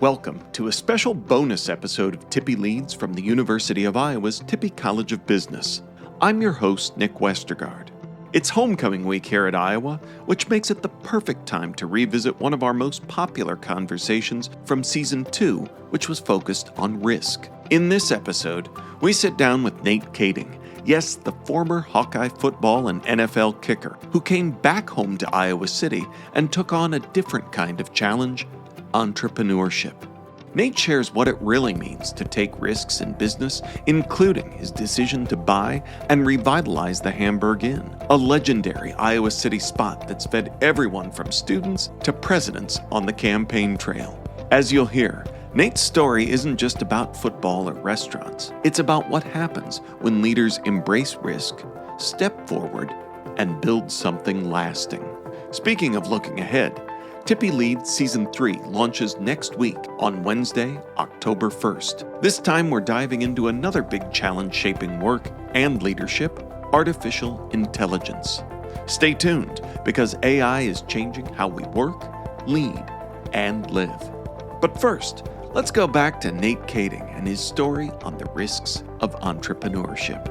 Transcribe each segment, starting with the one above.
Welcome to a special bonus episode of Tippie Leads from the University of Iowa's Tippie College of Business. I'm your host, Nick Westergaard. It's homecoming week here at Iowa, which makes it the perfect time to revisit one of our most popular conversations from Season 2, which was focused on risk. In this episode, we sit down with Nate Kaeding, yes, the former Hawkeye football and NFL kicker, who came back home to Iowa City and took on a different kind of challenge: entrepreneurship. Nate shares what it really means to take risks in business, including his decision to buy and revitalize the Hamburg Inn, a legendary Iowa City spot that's fed everyone from students to presidents on the campaign trail. As you'll hear, Nate's story isn't just about football or restaurants. It's about what happens when leaders embrace risk, step forward, and build something lasting. Speaking of looking ahead, Tippie Leads Season 3 launches next week on Wednesday, October 1st. This time we're diving into another big challenge shaping work and leadership: artificial intelligence. Stay tuned, because AI is changing how we work, lead, and live. But first, let's go back to Nate Kaeding and his story on the risks of entrepreneurship.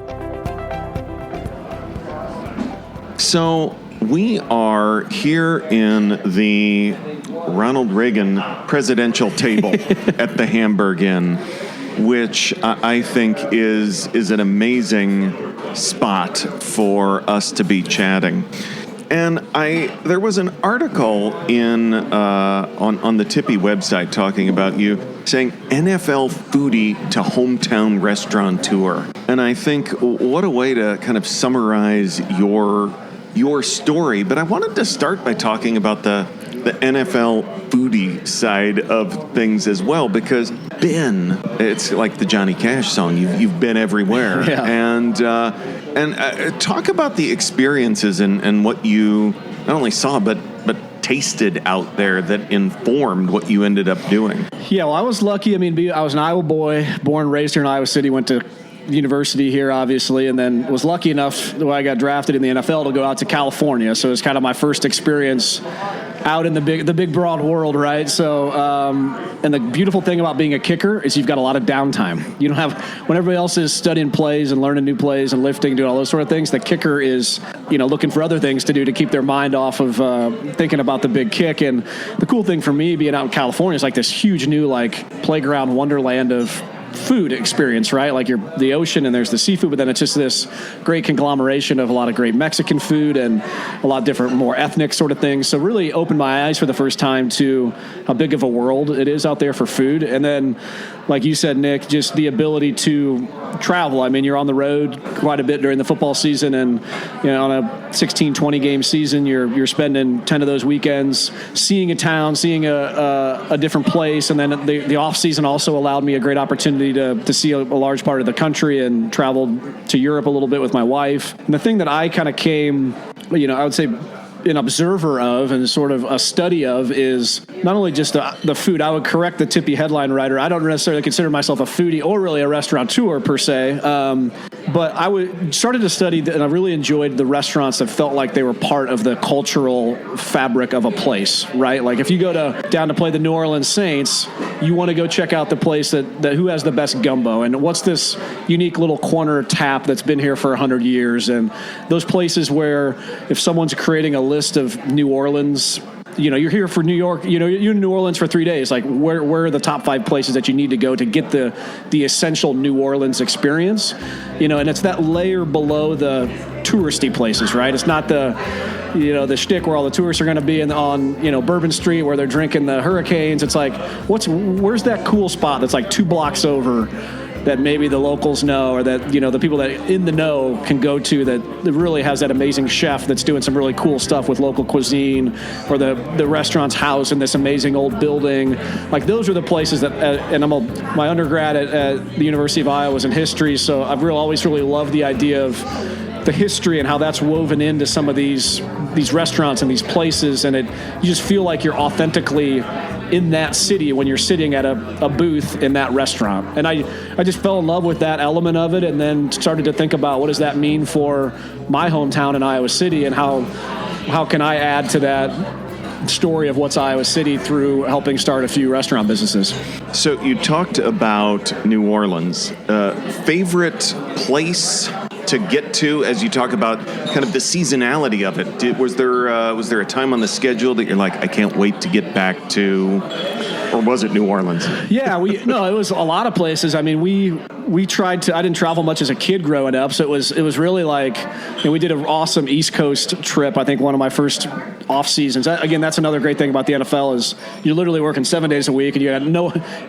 So, we are here in the Ronald Reagan presidential table at the Hamburg Inn, which I think is an amazing spot for us to be chatting. And there was an article in on the Tippie website talking about you, saying NFL foodie to hometown restaurateur. And I think what a way to kind of summarize your story. But I wanted to start by talking about the NFL foodie side of things as well, because it's like the Johnny Cash song, you've been everywhere. Yeah. And talk about the experiences and what you not only saw but tasted out there that informed what you ended up doing. Yeah, well, I was lucky. I was an Iowa boy, born and raised here in Iowa City, went to university here, obviously, and then was lucky enough when I got drafted in the NFL to go out to California. So it was kind of my first experience out in the big broad world, right? So, and the beautiful thing about being a kicker is you've got a lot of downtime. You don't have, when everybody else is studying plays and learning new plays and lifting, doing all those sort of things, the kicker is, looking for other things to do to keep their mind off of thinking about the big kick. And the cool thing for me being out in California is like this huge new playground wonderland of food experience, right? Like you're the ocean and there's the seafood, but then it's just this great conglomeration of a lot of great Mexican food and a lot of different, more ethnic sort of things. So really opened my eyes for the first time to how big of a world it is out there for food. And then, like you said, Nick, just the ability to travel. You're on the road quite a bit during the football season, and on a 16, 20 game season, you're spending 10 of those weekends seeing a town, seeing a different place. And then the off season also allowed me a great opportunity to see a large part of the country, and traveled to Europe a little bit with my wife. And the thing that I kind of came, I would say, an observer of and sort of a study of is not only just the food. I would correct the Tippie headline writer. I don't necessarily consider myself a foodie or really a restaurateur per se, but I started to study, and I really enjoyed the restaurants that felt like they were part of the cultural fabric of a place, right? Like if you go down to play the New Orleans Saints, you want to go check out the place that who has the best gumbo, and what's this unique little corner tap that's been here for 100 years, and those places where if someone's creating a list of New Orleans, you're here for New York, you're in New Orleans for 3 days, like where are the top 5 places that you need to go to get the essential New Orleans experience, and it's that layer below the touristy places, right? It's not the shtick where all the tourists are going to be on Bourbon Street where they're drinking the Hurricanes. It's like, where's that cool spot that's like 2 blocks over that maybe the locals know, or that, the people that in the know can go to, that really has that amazing chef that's doing some really cool stuff with local cuisine, or the restaurant's house in this amazing old building. Like those are the places that, and my undergrad at the University of Iowa was in history, so I've always really loved the idea of the history and how that's woven into some of these restaurants and these places, and you just feel like you're authentically in that city when you're sitting at a booth in that restaurant. And I just fell in love with that element of it, and then started to think about what does that mean for my hometown in Iowa City, and how can I add to that story of what's Iowa City through helping start a few restaurant businesses. So you talked about New Orleans. Favorite place to get to as you talk about kind of the seasonality of it? Was there a time on the schedule that you're like, I can't wait to get back to, or was it New Orleans? Yeah, it was a lot of places. I mean, we tried to. I didn't travel much as a kid growing up, so it was really like, we did an awesome East Coast trip. I think one of my first off seasons. Again, that's another great thing about the NFL is you're literally working 7 days a week, and you got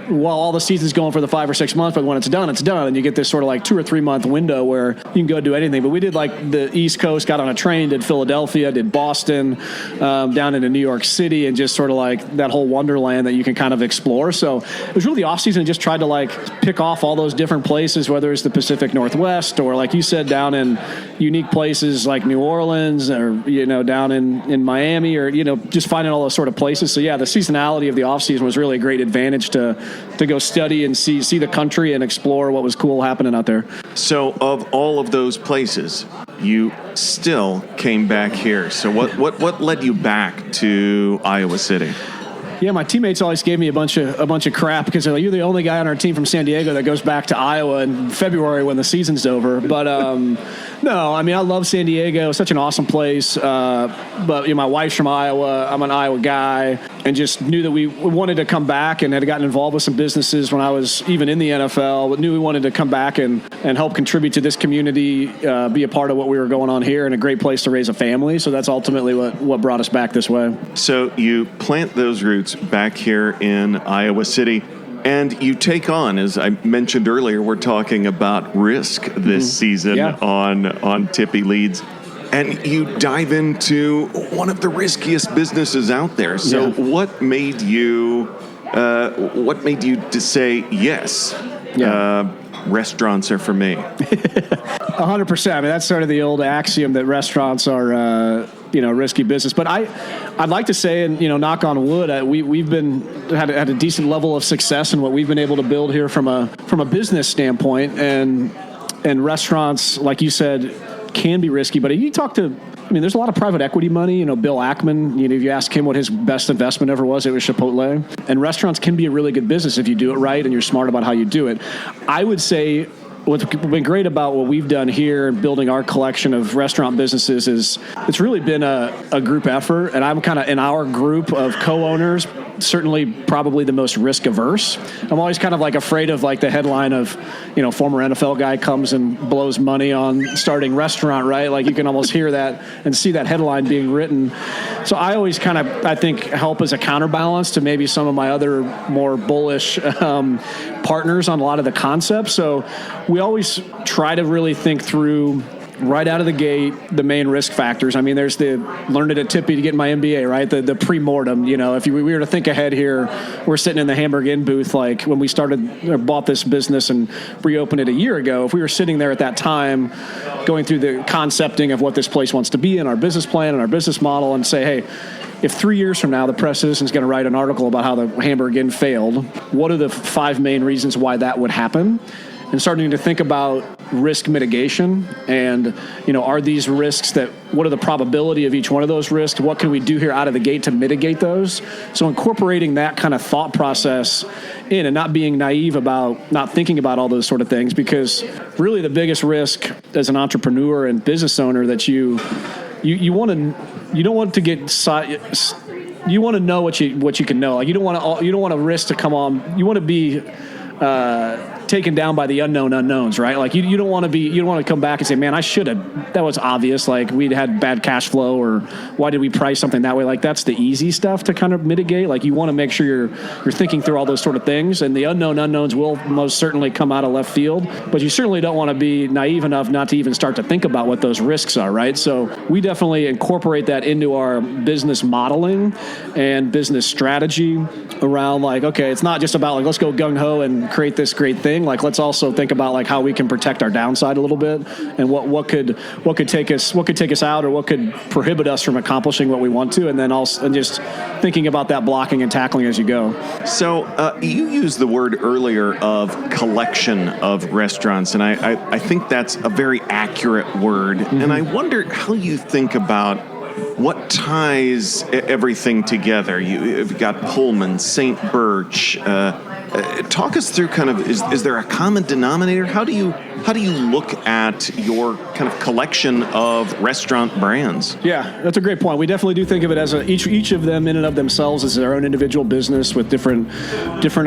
while all the season's going for the 5 or 6 months, but when it's done, and you get this sort of like 2 or 3 month window where you can go do anything. But we did like the East Coast, got on a train, did Philadelphia, did Boston, down into New York City, and just sort of like that whole wonderland that you can kind of explore. So it was really the off season, and just tried to like pick off all those different places, whether it's the Pacific Northwest or, like you said, down in unique places like New Orleans, or down in Miami, or just finding all those sort of places. So yeah, the seasonality of the off season was really a great advantage to go study and see the country and explore what was cool happening out there. So of all of those places, you still came back here. So what led you back to Iowa City? Yeah, my teammates always gave me a bunch of crap because they're like, you're the only guy on our team from San Diego that goes back to Iowa in February when the season's over. But no, I mean, I love San Diego. It's such an awesome place. But my wife's from Iowa. I'm an Iowa guy, and just knew that we wanted to come back, and had gotten involved with some businesses when I was even in the NFL, but knew we wanted to come back and help contribute to this community, be a part of what we were going on here, and a great place to raise a family. So that's ultimately what brought us back this way. So you plant those roots back here in Iowa City, and you take on, as I mentioned earlier, we're talking about risk this season on Tippie Leads, and you dive into one of the riskiest businesses out there. So what made you to say yes? Restaurants are for me. 100%. I mean, that's sort of the old axiom that restaurants are, risky business. But I'd like to say, and knock on wood, we've had a decent level of success in what we've been able to build here from a business standpoint, and restaurants, like you said, can be risky. But if you talk to, there's a lot of private equity money. Bill Ackman, if you ask him what his best investment ever was, it was Chipotle. And restaurants can be a really good business if you do it right and you're smart about how you do it. I would say what's been great about what we've done here and building our collection of restaurant businesses is it's really been a group effort. And I'm kind of in our group of co-owners, certainly probably the most risk averse. I'm always kind of like afraid of like the headline of, former NFL guy comes and blows money on starting restaurant, right? Like you can almost hear that and see that headline being written. So I always kind of, I think, help as a counterbalance to maybe some of my other more bullish partners on a lot of the concepts. So we always try to really think through right out of the gate the main risk factors. There's the learned it at Tippie to get my MBA, right? The pre-mortem. If we were to think ahead here, we're sitting in the Hamburg Inn booth like when we started or bought this business and reopened it a year ago. If we were sitting there at that time going through the concepting of what this place wants to be in our business plan and our business model, and say, hey, if 3 years from now the Press Citizen's going to write an article about how the Hamburg Inn failed, what are the 5 main reasons why that would happen? And starting to think about risk mitigation and, are these risks what are the probability of each one of those risks? What can we do here out of the gate to mitigate those? So incorporating that kind of thought process in and not being naive about not thinking about all those sort of things, because really the biggest risk as an entrepreneur and business owner that you don't want to get, you want to know what you can know. Like you don't want a risk to come on. You want to be, taken down by the unknown unknowns, right? Like you don't want to come back and say, man, I should have, that was obvious. Like we'd had bad cash flow, or why did we price something that way? Like that's the easy stuff to kind of mitigate. Like you want to make sure you're thinking through all those sort of things, and the unknown unknowns will most certainly come out of left field, but you certainly don't want to be naive enough not to even start to think about what those risks are, right? So we definitely incorporate that into our business modeling and business strategy around like, okay, it's not just about like, let's go gung-ho and create this great thing. Like let's also think about like how we can protect our downside a little bit, and what could take us out, or what could prohibit us from accomplishing what we want to, and then also and just thinking about that blocking and tackling as you go. So you used the word earlier of collection of restaurants, and I think that's a very accurate word. Mm-hmm. And I wonder how you think about what ties everything together? You've got Pullman, St. Birch. Talk us through kind of, is there a common denominator? How do you look at your kind of collection of restaurant brands? Yeah, that's a great point. We definitely do think of it as each of them in and of themselves as their own individual business with different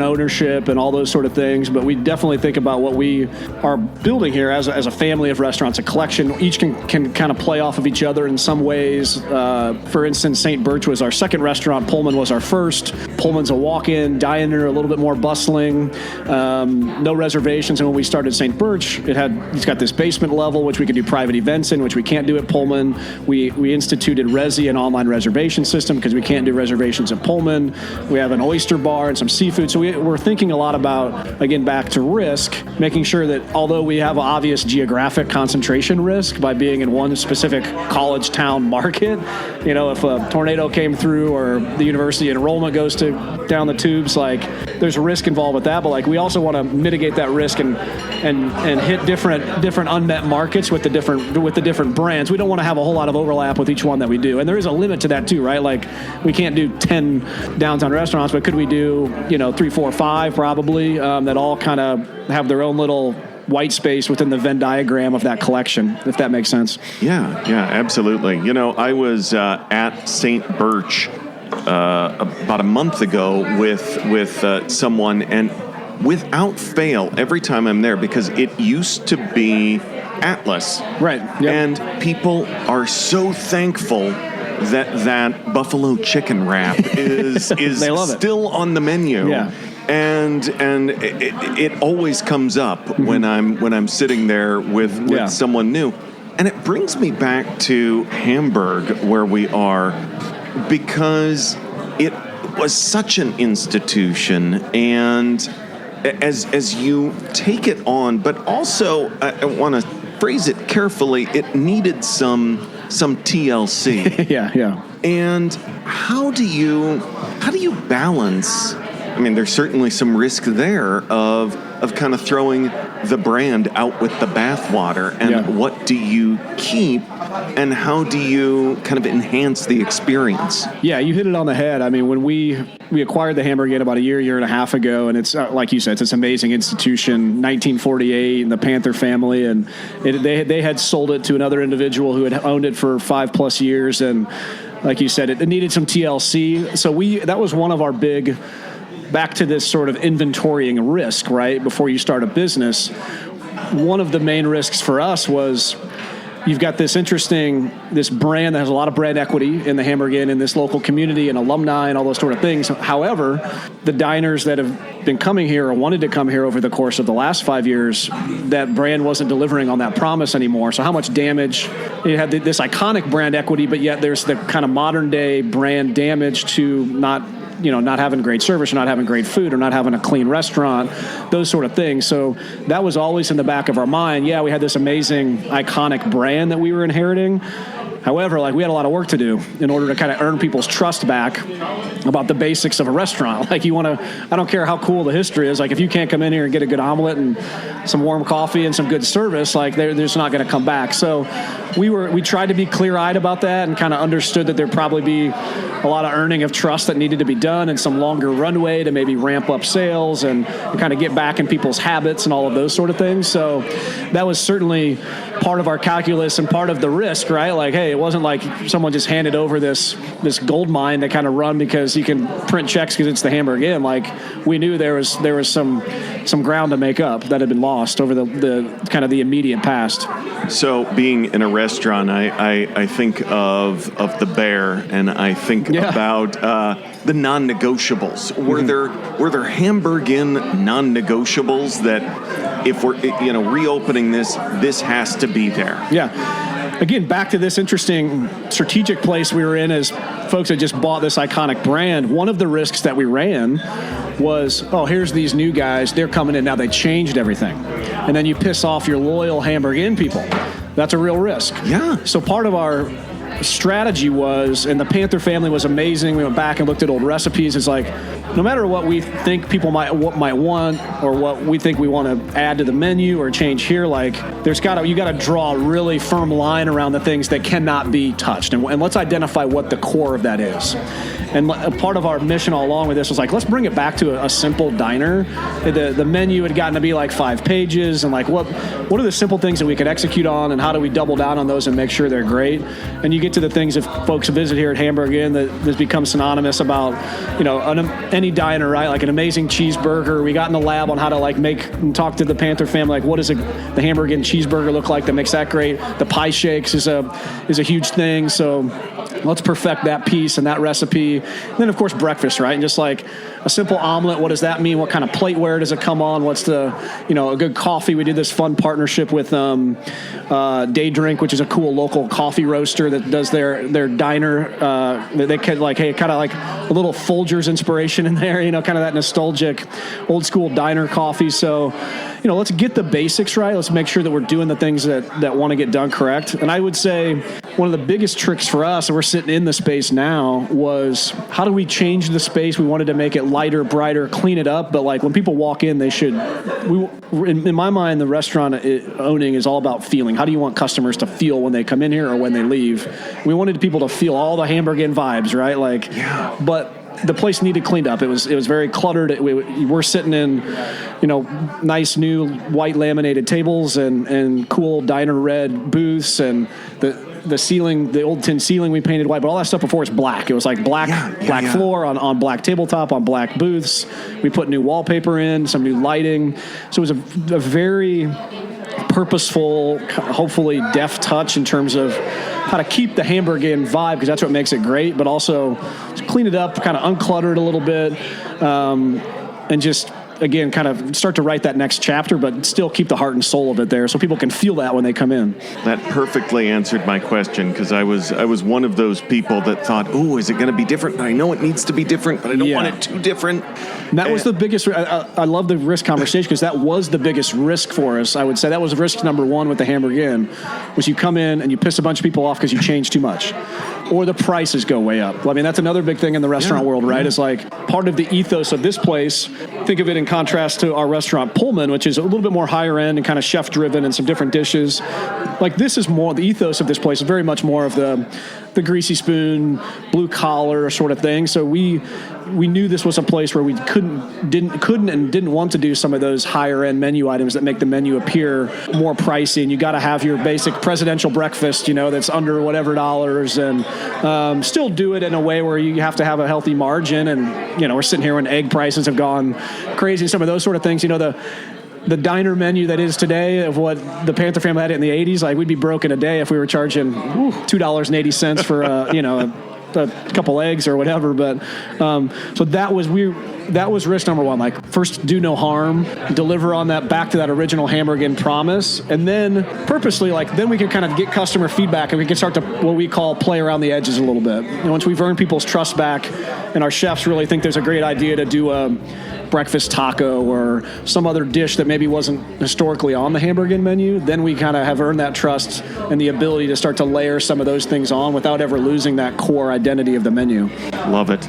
ownership and all those sort of things. But we definitely think about what we are building here as a family of restaurants, a collection. Each can kind of play off of each other in some ways. For instance, St. Birch was our second restaurant. Pullman was our first. Pullman's a walk-in diner, a little bit more bustling, no reservations. And when we started St. Birch, it's got this basement level, which we could do private events in, which we can't do at Pullman. We instituted Resi, an online reservation system, because we can't do reservations at Pullman. We have an oyster bar and some seafood. So we're thinking a lot about, again, back to risk, making sure that although we have an obvious geographic concentration risk by being in one specific college town market, if a tornado came through or the university enrollment goes down the tubes, there's a risk involved with that. But we also want to mitigate that risk and hit different unmet markets with the different brands. We don't want to have a whole lot of overlap with each one that we do, and there is a limit to that too, right? We can't do 10 downtown restaurants, but could we do 3, 4, 5 probably that all kind of have their own little white space within the Venn diagram of that collection, if that makes sense. Yeah, absolutely. I was at St. Birch about a month ago with someone, and without fail, every time I'm there, because it used to be Atlas. Right. Yep. And people are so thankful that buffalo chicken wrap is still on the menu. Yeah. And it always comes up when I'm sitting there with someone new. And it brings me back to Hamburg, where we are, because it was such an institution, and as you take it on, but also I want to phrase it carefully, it needed some TLC. Yeah. And how do you balance? I mean, there's certainly some risk there of kind of throwing the brand out with the bathwater, and what do you keep, and how do you kind of enhance the experience? Yeah, you hit it on the head. I mean, when we acquired the Hamburg Inn about a year and a half ago, and it's like you said, it's this amazing institution, 1948, and the Panther family, and they had sold it to another individual who had owned it for 5+ years, and like you said, it needed some TLC. So that was one of our big, back to this sort of inventorying risk, right? Before you start a business, one of the main risks for us was you've got this brand that has a lot of brand equity in the Hamburg Inn, in this local community and alumni and all those sort of things. However, the diners that have been coming here or wanted to come here over the course of the last 5 years, that brand wasn't delivering on that promise anymore. So how much damage? It had this iconic brand equity, but yet there's the kind of modern day brand damage to not having great service, or not having great food, or not having a clean restaurant, those sort of things. So that was always in the back of our mind. Yeah, we had this amazing, iconic brand that we were inheriting. However, we had a lot of work to do in order to kind of earn people's trust back about the basics of a restaurant. I don't care how cool the history is. If you can't come in here and get a good omelet and some warm coffee and some good service, they're just not going to come back. So we tried to be clear-eyed about that, and kind of understood that there'd probably be a lot of earning of trust that needed to be done, and some longer runway to maybe ramp up sales and kind of get back in people's habits and all of those sort of things. So that was certainly part of our calculus and part of the risk, right? Hey, it wasn't like someone just handed over this gold mine to kind of run because you can print checks because it's the Hamburg Inn. We knew there was some ground to make up that had been lost over the kind of the immediate past. So being in a restaurant, I think of the bear, and I think about the non-negotiables. Were there Hamburg Inn non-negotiables that if we're reopening this has to be there? Yeah. Again, back to this interesting strategic place we were in as folks had just bought this iconic brand. One of the risks that we ran was, here's these new guys. They're coming in now. They changed everything. And then you piss off your loyal Hamburg Inn people. That's a real risk. Yeah. So part of our strategy was, and the Panther family was amazing. We went back and looked at old recipes. It's no matter what we think people might want or what we think we want to add to the menu or change here, like you got to draw a really firm line around the things that cannot be touched, and let's identify what the core of that is. And a part of our mission all along with this was like, let's bring it back to a simple diner. The menu had gotten to be like 5 pages, and like what are the simple things that we could execute on, and how do we double down on those and make sure they're great? And you get to the things, if folks visit here at Hamburg Inn, that become synonymous about, any diner, right? Like an amazing cheeseburger. We got in the lab on how to like make and talk to the Panther family, like what does the Hamburg Inn cheeseburger look like that makes that great? The pie shakes is a huge thing. So let's perfect that piece and that recipe. And then, of course, breakfast, right? And just like a simple omelet, what does that mean? What kind of plateware does it come on? What's a good coffee? We did this fun partnership with Day Drink, which is a cool local coffee roaster that does their diner. They could kind of like a little Folgers inspiration in there, kind of that nostalgic old school diner coffee. So, let's get the basics right. Let's make sure that we're doing the things that want to get done correct. And I would say one of the biggest tricks for us, and we're sitting in the space now, was how do we change the space? We wanted to make it lighter, brighter, clean it up. But like when people walk in, they should, in my mind, the restaurant owning is all about feeling. How do you want customers to feel when they come in here or when they leave? We wanted people to feel all the Hamburg Inn vibes, right? Like, yeah. But the place needed cleaned up. It was very cluttered. We're sitting in, nice new white laminated tables and cool diner red booths, and the ceiling, the old tin ceiling we painted white, but all that stuff before it's black. It was like black floor on black tabletop on black booths. We put new wallpaper in, some new lighting. So it was a very purposeful, hopefully deft touch in terms of how to keep the Hamburg Inn vibe, because that's what makes it great, but also clean it up, kind of unclutter it a little bit, and just, again, kind of start to write that next chapter, but still keep the heart and soul of it there so people can feel that when they come in. That perfectly answered my question, because I was one of those people that thought, oh, is it going to be different? I know it needs to be different, but I don't want it too different. And that was the biggest, I love the risk conversation, because that was the biggest risk for us. I would say that was risk number one with the Hamburg Inn, was you come in and you piss a bunch of people off because you change too much. Or the prices go way up. I mean, that's another big thing in the restaurant world, right? It's like part of the ethos of this place. Think of it in contrast to our restaurant Pullman, which is a little bit more higher end and kind of chef driven and some different dishes. Like, this is more, the ethos of this place is very much more of the greasy spoon, blue collar sort of thing. So we knew this was a place where we couldn't and didn't want to do some of those higher end menu items that make the menu appear more pricey. And you got to have your basic presidential breakfast, that's under whatever dollars, and still do it in a way where you have to have a healthy margin. And, we're sitting here when egg prices have gone crazy, some of those sort of things, the diner menu that is today of what the Panther family had in the 80s, like, we'd be broke in a day if we were charging $2.80 for a couple eggs or whatever. But so that was risk number one. Like, first, do no harm, deliver on that, back to that original Hamburg Inn promise, and then purposely, then we can kind of get customer feedback, and we can start to what we call play around the edges a little bit. Once we've earned people's trust back, and our chefs really think there's a great idea to do a breakfast taco or some other dish that maybe wasn't historically on the Hamburg Inn menu, then we kind of have earned that trust and the ability to start to layer some of those things on without ever losing that core identity of the menu. Love it.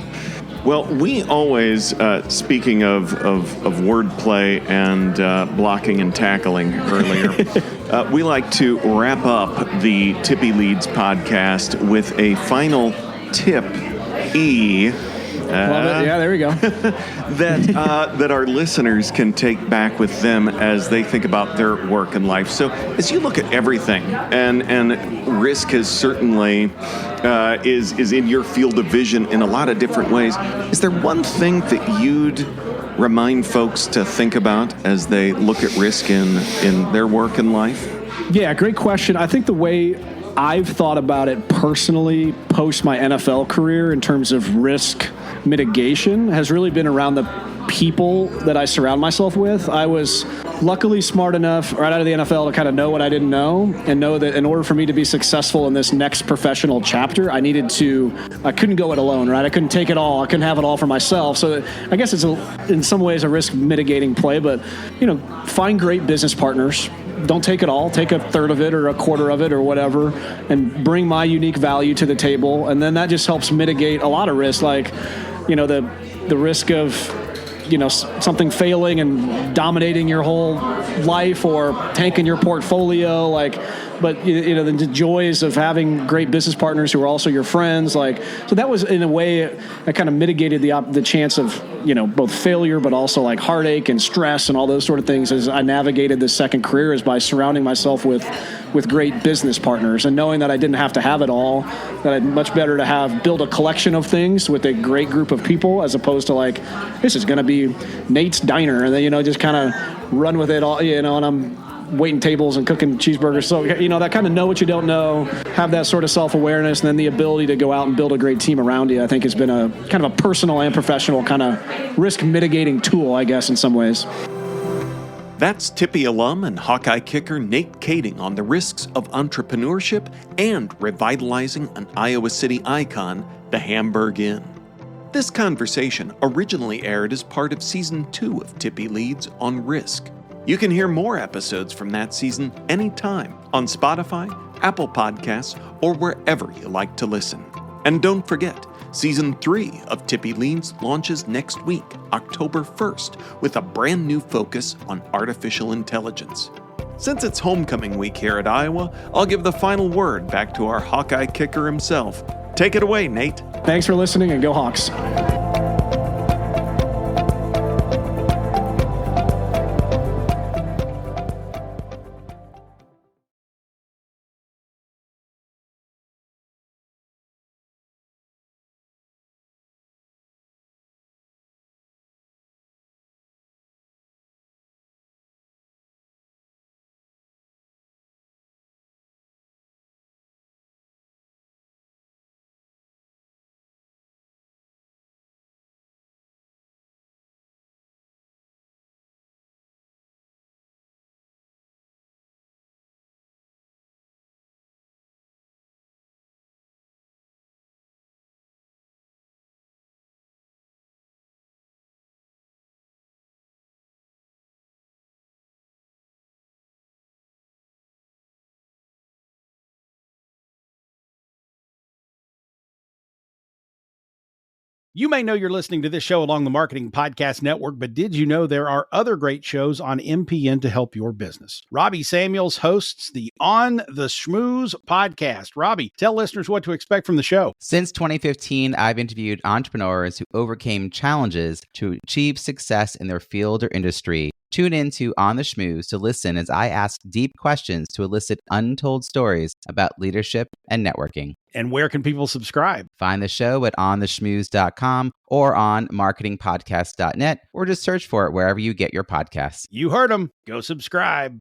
Well, we always, speaking of wordplay and blocking and tackling earlier, we like to wrap up the Tippie Leads podcast with a final tip, Love it. Yeah, there we go. that our listeners can take back with them as they think about their work and life. So as you look at everything, and risk is certainly is in your field of vision in a lot of different ways, is there one thing that you'd remind folks to think about as they look at risk in their work and life? Yeah, great question. I think the way I've thought about it personally post my NFL career in terms of risk mitigation has really been around the people that I surround myself with. I was luckily smart enough right out of the NFL to kind of know what I didn't know, and know that in order for me to be successful in this next professional chapter, I couldn't go it alone, right? I couldn't take it all. I couldn't have it all for myself. So I guess it's in some ways a risk mitigating play, but find great business partners. Don't take it all. Take a third of it or a quarter of it or whatever, and bring my unique value to the table. And then that just helps mitigate a lot of risk. Like, the risk of, something failing and dominating your whole life or tanking your portfolio, but the joys of having great business partners who are also your friends, so that was, in a way, that kind of mitigated the chance of, both failure, but also heartache and stress and all those sort of things as I navigated this second career, is by surrounding myself with great business partners and knowing that I didn't have to have it all, that I'd much better to build a collection of things with a great group of people as opposed to this is going to be Nate's Diner, and then, just kind of run with it all, and I'm waiting tables and cooking cheeseburgers. So, that kind of know what you don't know, have that sort of self-awareness, and then the ability to go out and build a great team around you, I think has been a kind of a personal and professional kind of risk mitigating tool, I guess, in some ways. That's Tippie alum and Hawkeye kicker Nate Kaeding on the risks of entrepreneurship and revitalizing an Iowa City icon, the Hamburg Inn. This conversation originally aired as part of Season 2 of Tippie Leads on Risk. You can hear more episodes from that season anytime on Spotify, Apple Podcasts, or wherever you like to listen. And don't forget, Season 3 of Tippie Leads launches next week, October 1st, with a brand new focus on artificial intelligence. Since it's homecoming week here at Iowa, I'll give the final word back to our Hawkeye kicker himself. Take it away, Nate. Thanks for listening, and go Hawks. You may know you're listening to this show along the Marketing Podcast Network, but did you know there are other great shows on MPN to help your business? Robbie Samuels hosts the On the Schmooze podcast. Robbie, tell listeners what to expect from the show. Since 2015, I've interviewed entrepreneurs who overcame challenges to achieve success in their field or industry. Tune in to On the Schmooze to listen as I ask deep questions to elicit untold stories about leadership and networking. And where can people subscribe? Find the show at ontheschmooze.com or on marketingpodcast.net, or just search for it wherever you get your podcasts. You heard them. Go subscribe.